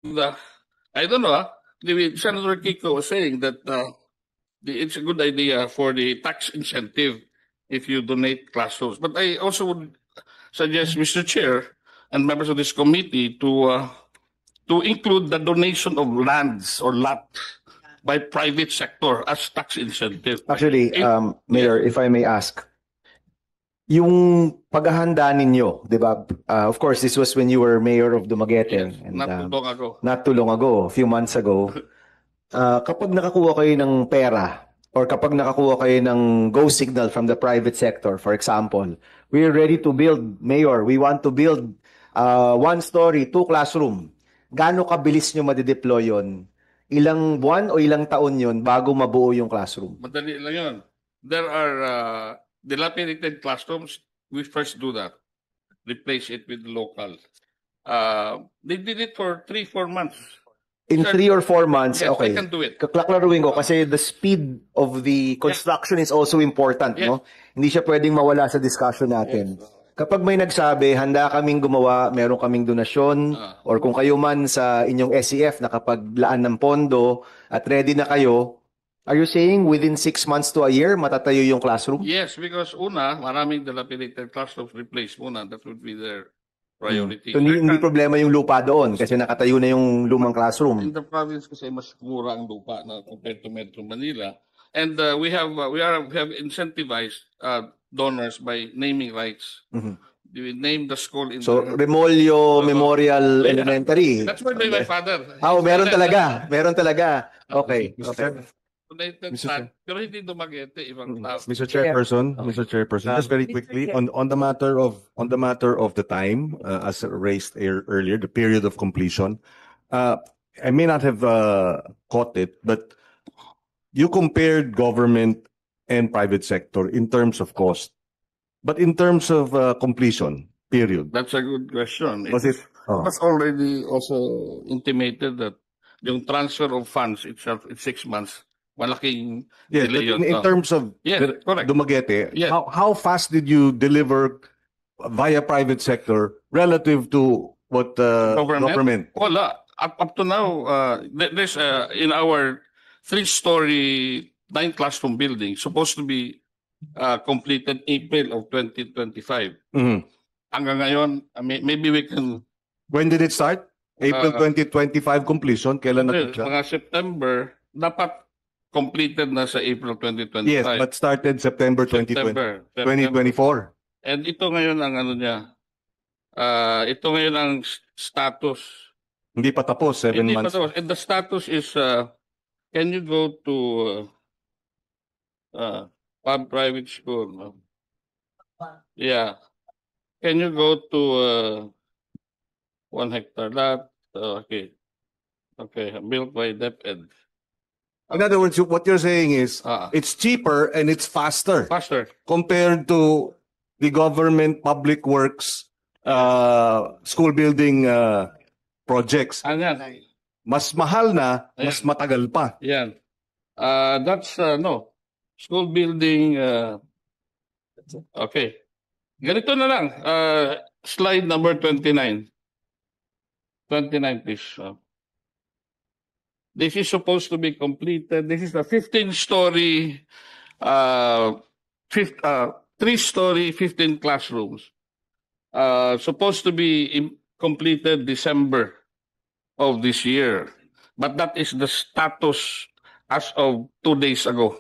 the, I don't know, Senator Kiko was saying that it's a good idea for the tax incentive if you donate classrooms. But I also would suggest, Mr. Chair, and members of this committee to include the donation of lands or lot by private sector as tax incentive. Actually, Mayor, if I may ask, yung paghahanda ninyo, di ba? Of course, this was when you were mayor of Dumaguete. Yes, and, not too long ago. Not too long ago, a few months ago. Kapag nakakuha kayo ng pera or kapag nakakuha kayo ng go signal from the private sector, for example, we're ready to build, Mayor, we want to build 1-story, 2 classroom. Gaano kabilis nyo madideploy yun? Ilang buwan o ilang taon yun bago mabuo yung classroom? Madali lang yun. There are dilapidated classrooms. We first do that. Replace it with local. They did it for 3-4 months. In 3 or 4 months, yes, okay. I can do it. Kaklaruin ko kasi the speed of the construction is also important, no? Hindi siya pwedeng mawala sa discussion natin. Kapag may nagsabi, handa kaming gumawa, meron kaming donasyon, or kung kayo man sa inyong SEF nakapaglaan ng pondo at ready na kayo, are you saying within 6 months to a year, matatayo yung classroom? Yes, because una, maraming dilapidated classrooms replaced muna. That would be their priority. So, hindi problema yung lupa doon kasi nakatayo na yung lumang classroom. In the province kasi mas mura ang lupa na compared to Metro Manila. And we have incentivized donors by naming rights. We name the school in So, Remolyo Memorial Elementary. That's why my father. Oh, meron talaga. Meron talaga. Okay. Pero hindi Dumaguete, ibang tao. Mr. Chairperson, just very quickly on the matter of the time, as raised earlier, the period of completion. I may not have caught it, but you compared government and private sector in terms of cost, but in terms of completion period. That's a good question. Was it? Was already also intimated that yung transfer of funds itself in 6 months. Malaking delay yun. In terms of Dumaguete, how fast did you deliver via private sector relative to what government? Wala. Up to now, there's in our 3-story 9 classroom building supposed to be completed April of 2025. Hanggang ngayon, maybe we can. When did it start? April 2025 completion. Kailan na siya? Mga September, dapat completed na sa April 2025. Yes, but started September 2024. And ito ngayon ang ano niya. Ito ngayon ang status. Hindi pa tapos, 7 months. Pa tapos. And the status is, can you go to private school? Yeah. Can you go to 1 hectare lot? Okay. Built by DepEd. In other words, what you're saying is it's cheaper and it's faster. Compared to the government public works school building projects. Mas mahal na, mas matagal pa. Yan. That's school building. Okay. Ganito na lang. Slide number 29. 29, please. This is supposed to be completed. This is a 15-story, 3-story, 15 classrooms. Supposed to be completed December of this year. But that is the status as of 2 days ago.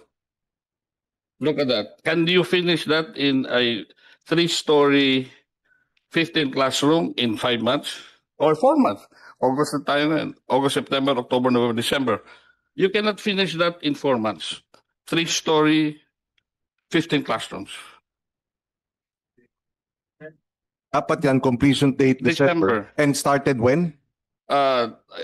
Look at that. Can you finish that in a 3-story, 15 classroom in 5 months or 4 months? August na tayo ngayon. August, September, October, November, December. You cannot finish that in 4 months. 3-story, 15 classrooms. Dapat yan, completion date December. And started when?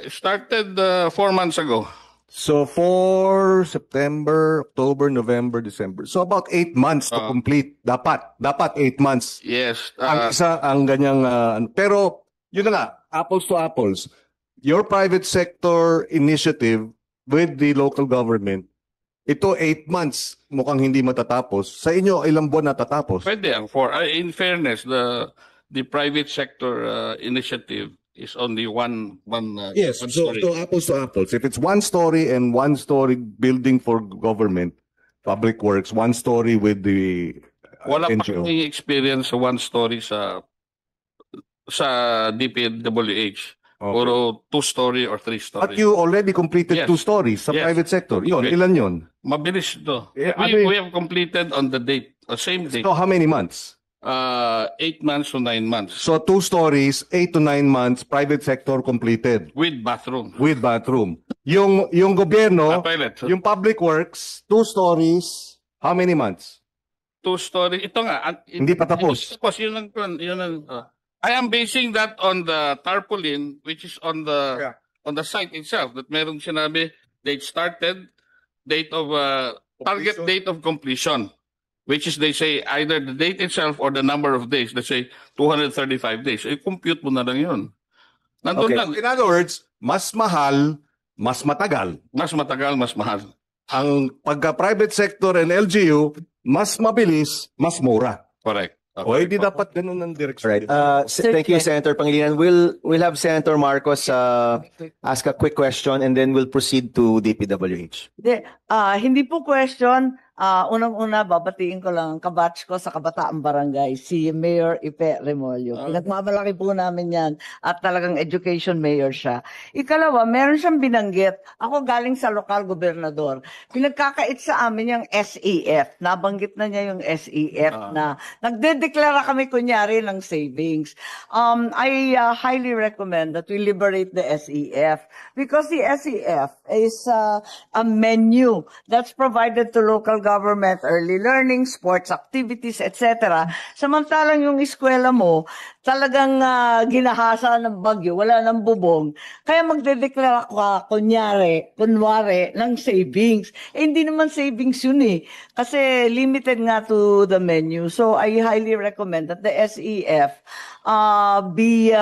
Started 4 months ago. So for September, October, November, December. So about 8 months to complete. Dapat 8 months. Yes. Ang isa, ang ganyang, pero, yun na nga, apples to apples. Your private sector initiative with the local government, ito 8 months, mukhang hindi matatapos. Sa inyo, ilang buwan natatapos? Pwede ang 4. In fairness, the private sector initiative is only one Yes, one so, story. so apples to apples. If it's one story and one story building for government, public works, one story with the Wala pa NGO. kaming experience sa one story sa DPWH. Okay. Puro two story or three But story. you already completed Yes. 2 stories sa Yes. private sector. Yun, Okay. ilan yun? Mabilis to. Eh, ano yun? We have completed on the date, same date. So how many months? 8 months to 9 months So 2 stories, 8 to 9 months, private sector completed with bathroom. with bathroom. Yung gobyerno, Toilet. yung public works, 2 stories, how many months? Two story. Ito nga. Hindi pa tapos. Tapos yun ang I am basing that on the tarpaulin which is on the site itself that merong sinabi date started, date of target Completion. date of completion, which is they say either the date itself or the number of days. Let's say 235 days. Compute mo na lang yun. Nandun Okay. lang. In other words, mas mahal, mas matagal. Mas matagal, mas mahal. Ang pagka-private sector and LGU, mas mabilis, mas mura. Correct. O hindi dapat ganun ang direksyon. Right. Thank you, Senator Pangilinan. We'll have Senator Marcos ask a quick question and then we'll proceed to DPWH. Hindi po question. Unang-una, babatiin ko lang ang kabatch ko sa Kabataang Barangay, si Mayor Ipe Remolyo. Pinagmamalaki po namin yan at talagang education mayor siya. Ikalawa, meron siyang binanggit. Ako galing sa lokal gobernador. Pinagkakait sa amin yung SEF. Nabanggit na niya yung SEF na nagdedeklara kami kunyari ng savings. I highly recommend that we liberate the SEF because the SEF is a menu that's provided to local government, early learning, sports activities, etc. Samantalang yung eskwela mo, talagang ginahasa ng bagyo, wala ng bubong. Kaya magdedeklara ka, kunwari, ng savings. Hindi naman savings yun eh. Kasi limited nga to the menu. So I highly recommend that the SEF be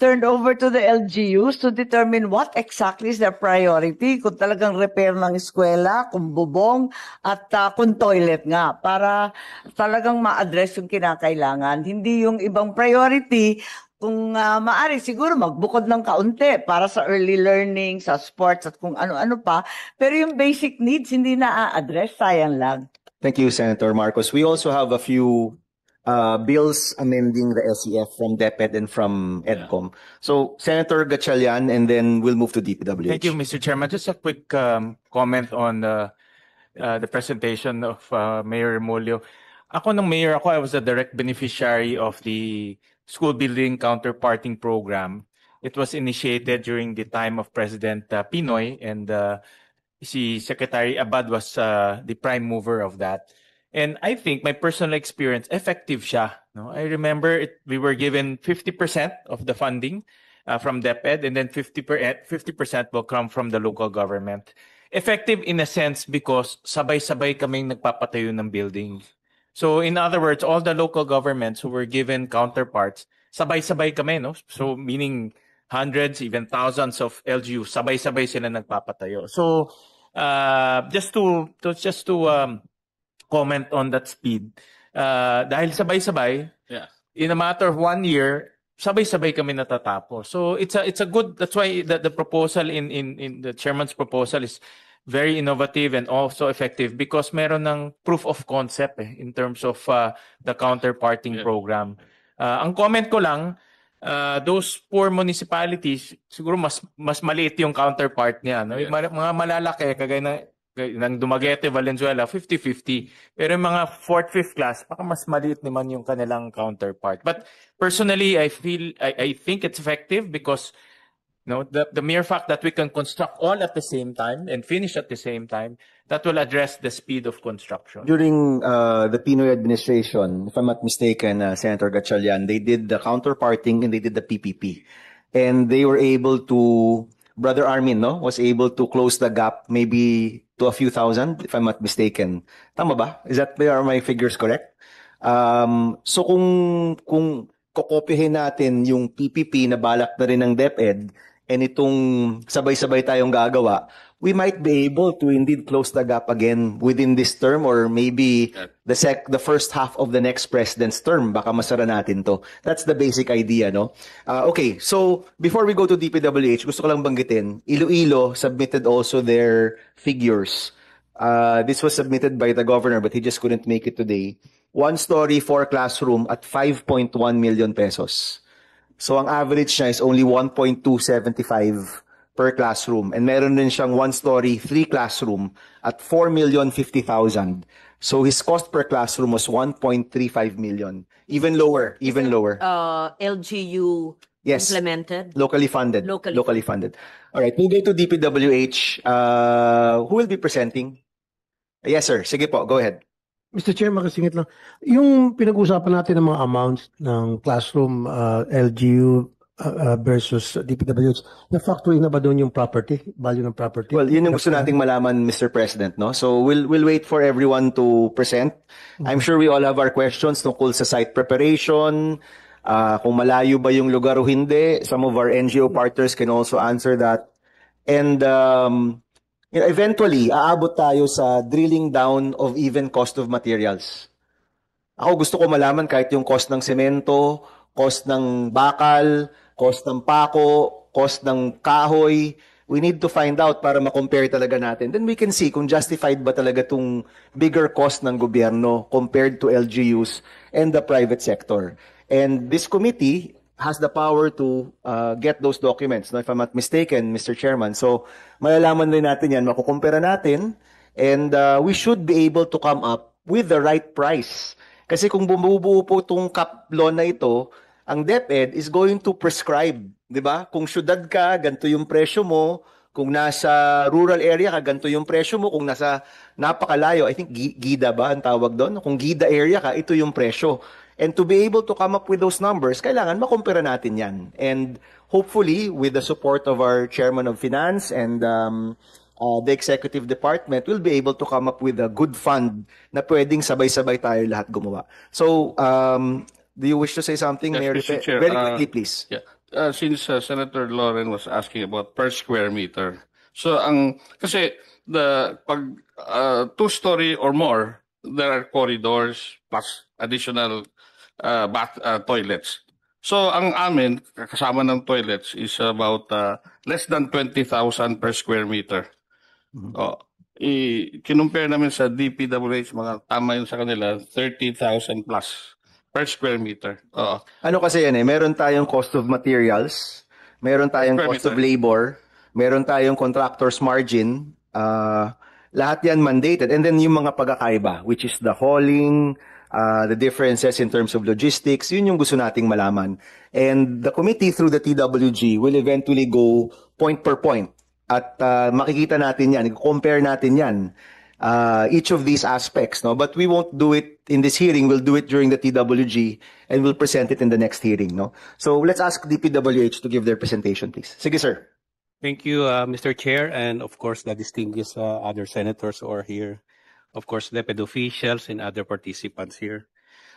turned over to the LGUs to determine what exactly is their priority. Kung talagang repair ng eskwela, kung bubong, at kung toilet nga. Para talagang ma-address yung kinakailangan. Hindi yung ibang priority. Kung maaari, siguro magbukod ng kaunti para sa early learning, sa sports, at kung ano-ano pa. Pero yung basic needs, hindi na-address. Sayang lang. Thank you, Senator Marcos. We also have a few bills amending the SEF from DepEd and from EDCOM. So, Senator Gatchalian, and then we'll move to DPWH. Thank you, Mr. Chairman. Just a quick comment on the presentation of Mayor Remolyo. Ako nung mayor ako, I was a direct beneficiary of the school building counterparting program. It was initiated during the time of President Pinoy, and si Secretary Abad was the prime mover of that. And I think my personal experience, effective siya. No? I remember we were given 50% of the funding from DepEd, and then 50% will come from the local government. Effective in a sense because sabay-sabay kaming nagpapatayo ng building. So in other words, all the local governments who were given counterparts, sabay-sabay kami, no? So meaning hundreds, even thousands of LGU, sabay-sabay sila nagpapatayo. So just to comment on that speed, dahil sabay-sabay, in a matter of 1 year, sabay-sabay kami natatapos. So it's a good, that's why the proposal in the chairman's proposal is very innovative and also effective because meron ng proof of concept in terms of the counterparting program. Ang comment ko lang, those poor municipalities, siguro mas maliit yung counterpart niya. No? Yung mga malalaki, kagaya ng Dumaguete, Valenzuela, 50-50. Pero yung mga 4th, 5th class, baka mas maliit naman yung kanilang counterpart. But personally, I think it's effective because the mere fact that we can construct all at the same time and finish at the same time, that will address the speed of construction. During the Pinoy administration, if I'm not mistaken, Senator Gatchalian, they did the counterparting and they did the PPP. And they were able to, Brother Armin, was able to close the gap maybe to a few thousand, if I'm not mistaken. Tama ba? Are my figures correct? So kung kokopyahin natin yung PPP na balak na rin ng DepEd, and itong sabay-sabay tayong gagawa, we might be able to indeed close the gap again within this term or maybe the first half of the next president's term. Baka masara natin to. That's the basic idea, no? Okay, so before we go to DPWH, gusto ko lang banggitin, Iloilo submitted also their figures. This was submitted by the governor, but he just couldn't make it today. 1-story, 4-classroom at 5.1 million pesos. So ang average niya is only 1.275 per classroom. And meron din siyang 1-story, 3-classroom at 4,050,000. So his cost per classroom was 1.35 million. Even lower, even lower. LGU Yes. implemented? Locally funded. Locally funded. All right, we'll go to DPWH. Who will be presenting? Yes, sir. Sige po, go ahead. Mr. Chair, makasingit lang. Yung pinag-usapan natin ng mga amounts ng classroom LGU versus DPWH, na-factor in na ba doon yung property, value ng property? Well, yun yung gusto nating malaman, Mr. President, no? So we'll wait for everyone to present. I'm sure we all have our questions tungkol sa site preparation, kung malayo ba yung lugar o hindi. Some of our NGO partners can also answer that. And eventually, aabot tayo sa drilling down of even cost of materials. Ako gusto ko malaman kahit yung cost ng semento, cost ng bakal, cost ng pako, cost ng kahoy. We need to find out para ma-compare talaga natin. Then we can see kung justified ba talaga itong bigger cost ng gobyerno compared to LGUs and the private sector. And this committee has the power to get those documents, no, if I'm not mistaken, Mr. Chairman. So, malalaman rin natin yan, makukumpara natin, and we should be able to come up with the right price. Kasi kung bumubuo po itong cap law na ito, ang DepEd is going to prescribe, di ba? Kung syudad ka, ganito yung presyo mo. Kung nasa rural area ka, ganito yung presyo mo. Kung nasa napakalayo, I think GIDA ba ang tawag doon? Kung GIDA area ka, ito yung presyo. And to be able to come up with those numbers, kailangan makumpara natin yan. And hopefully, with the support of our Chairman of Finance and the Executive Department, we'll be able to come up with a good fund na pwedeng sabay-sabay tayo lahat gumawa. So, do you wish to say something, Yes, Mayor? Mr. Chair, Very quickly, please. Yeah. Since Senator Lauren was asking about per square meter. So kasi pag 2-story or more, there are corridors plus additional toilets. So ang amin kasama ng toilets is about less than 20,000 per square meter. Kinumpare namin sa DPWH, mga tama yun sa kanila, 30,000 plus per square meter. Ano kasi yan meron tayong cost of materials, meron tayong Square cost of meter. labor, meron tayong contractor's margin, lahat yan mandated. And then yung mga pagkakaiba, which is the hauling, the differences in terms of logistics, yun yung gusto nating malaman. And the committee through the TWG will eventually go point per point. At makikita natin yan, compare natin yan, each of these aspects. No? But we won't do it in this hearing, we'll do it during the TWG and we'll present it in the next hearing. No? So let's ask DPWH to give their presentation, please. Sige, sir. Thank you, Mr. Chair, and of course the distinguished other senators who are here, of course DepEd officials and other participants here.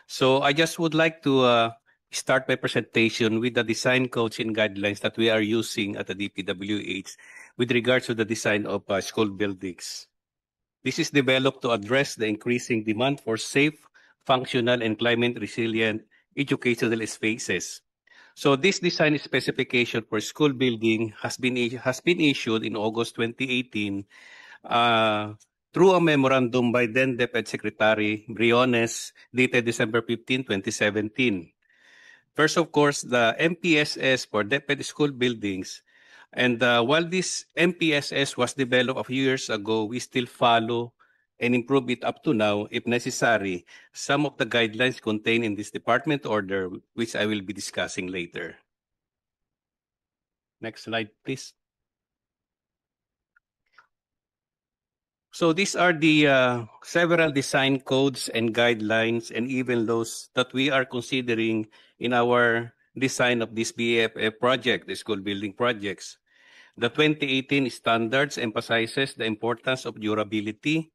So I just would like to start my presentation with the design codes and guidelines that we are using at the DPWH with regards to the design of school buildings. This is developed to address the increasing demand for safe, functional, and climate-resilient educational spaces. So this design specification for school building has been issued in August 2018 through a memorandum by then DepEd Secretary Briones dated December 15, 2017. First, of course, the MPSS for DepEd school buildings. And while this MPSS was developed a few years ago, we still follow and improve it up to now, if necessary, some of the guidelines contained in this department order, which I will be discussing later. Next slide, please. So these are the several design codes and guidelines and even those that we are considering in our design of this BFF project, the school building projects. The 2018 standards emphasizes the importance of durability,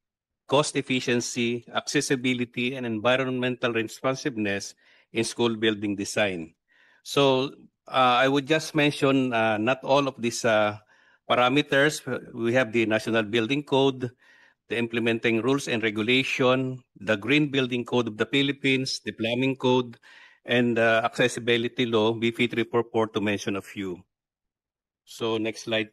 cost efficiency, accessibility, and environmental responsiveness in school building design. So I would just mention not all of these parameters. We have the National Building Code, the implementing rules and regulation, the Green Building Code of the Philippines, the Plumbing Code, and Accessibility Law, BP 344, to mention a few. So next slide.